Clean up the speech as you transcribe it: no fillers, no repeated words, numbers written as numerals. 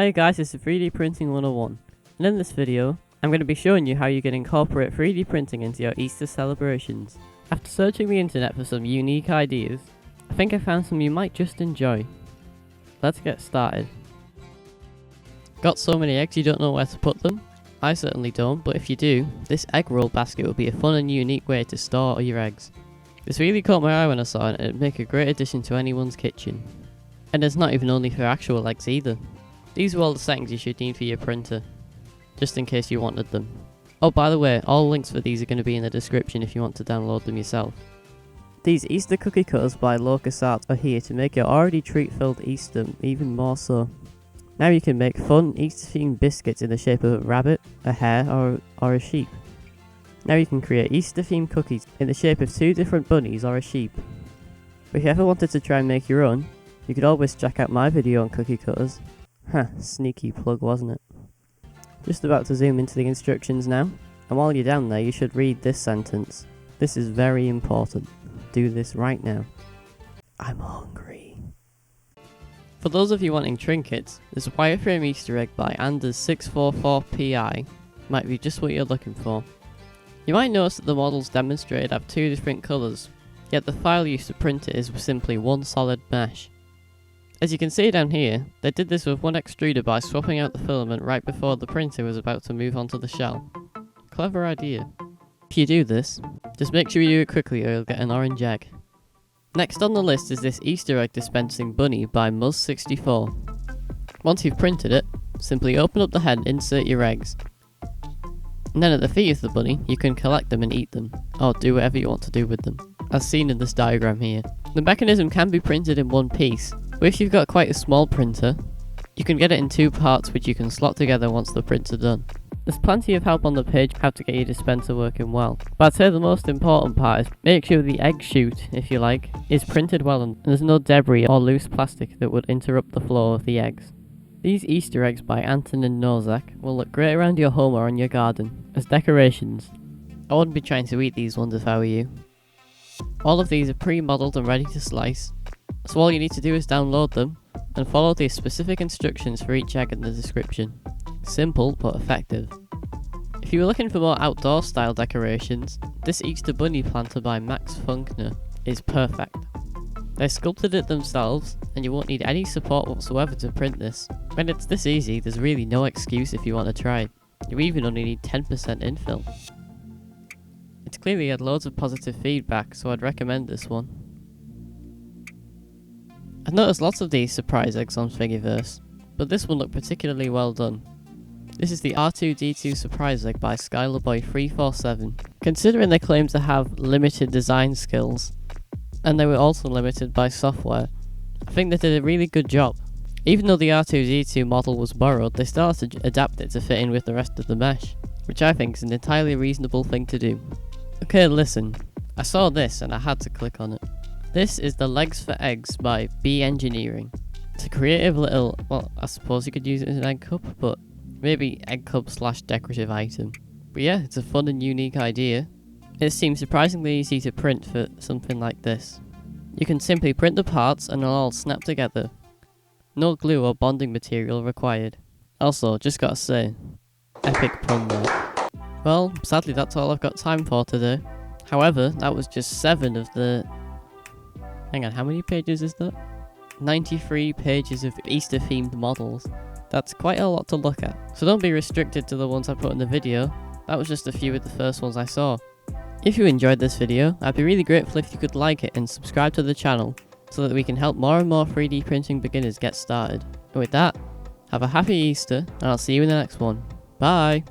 Hi guys, it's 3D Printing 101, and in this video, I'm going to be showing you how you can incorporate 3D printing into your Easter celebrations. After searching the internet for some unique ideas, I think I found some you might just enjoy. Let's get started. Got so many eggs you don't know where to put them? I certainly don't, but if you do, this egg roll basket would be a fun and unique way to store your eggs. This really caught my eye when I saw it, and it'd make a great addition to anyone's kitchen. And it's not even only for actual eggs either. These are all the settings you should need for your printer, just in case you wanted them. Oh, by the way, all links for these are going to be in the description if you want to download them yourself. These Easter cookie cutters by LocusArts are here to make your already treat-filled Easter even more so. Now you can make fun Easter-themed biscuits in the shape of a rabbit, a hare, or a sheep. Now you can create Easter-themed cookies in the shape of two different bunnies or a sheep. If you ever wanted to try and make your own, you could always check out my video on cookie cutters. Sneaky plug, wasn't it? Just about to zoom into the instructions now, and while you're down there you should read this sentence. This is very important. Do this right now. I'm hungry. For those of you wanting trinkets, this Wireframe Easter Egg by Anders644PI might be just what you're looking for. You might notice that the models demonstrated have two different colours, yet the file used to print it is simply one solid mesh. As you can see down here, they did this with one extruder by swapping out the filament right before the printer was about to move onto the shell. Clever idea. If you do this, just make sure you do it quickly or you'll get an orange egg. Next on the list is this Easter Egg Dispensing Bunny by Muzz64. Once you've printed it, simply open up the head and insert your eggs. And then at the feet of the bunny, you can collect them and eat them, or do whatever you want to do with them, as seen in this diagram here. The mechanism can be printed in one piece, but if you've got quite a small printer, you can get it in two parts which you can slot together once the prints are done. There's plenty of help on the page how to get your dispenser working well, but I'd say the most important part is make sure the egg chute, if you like, is printed well and there's no debris or loose plastic that would interrupt the flow of the eggs. These Easter eggs by Anton and Nozak will look great around your home or in your garden, as decorations. I wouldn't be trying to eat these ones if I were you. All of these are pre-modelled and ready to slice, so all you need to do is download them and follow the specific instructions for each egg in the description. Simple but effective. If you were looking for more outdoor style decorations, this Easter Bunny planter by Max Funkner is perfect. They sculpted it themselves and you won't need any support whatsoever to print this. When it's this easy, there's really no excuse if you want to try. You even only need 10% infill. It's clearly had loads of positive feedback, so I'd recommend this one. I've noticed lots of these surprise eggs on Figureverse, but this one looked particularly well done. This is the R2D2 surprise egg by SkylarBoy347. Considering they claim to have limited design skills, and they were also limited by software, I think they did a really good job. Even though the R2D2 model was borrowed, they still had to adapt it to fit in with the rest of the mesh, which I think is an entirely reasonable thing to do. Okay, listen, I saw this and I had to click on it. This is the Legs for Eggs by B Engineering. It's a creative little, well, I suppose you could use it as an egg cup, but maybe egg cup / decorative item. But yeah, it's a fun and unique idea. It seems surprisingly easy to print for something like this. You can simply print the parts and they'll all snap together. No glue or bonding material required. Also, just gotta say, epic pun there. Well, sadly that's all I've got time for today. However, that was just 7 of the... Hang on, how many pages is that? 93 pages of Easter themed models. That's quite a lot to look at. So don't be restricted to the ones I put in the video. That was just a few of the first ones I saw. If you enjoyed this video, I'd be really grateful if you could like it and subscribe to the channel so that we can help more and more 3D printing beginners get started. And with that, have a happy Easter and I'll see you in the next one. Bye!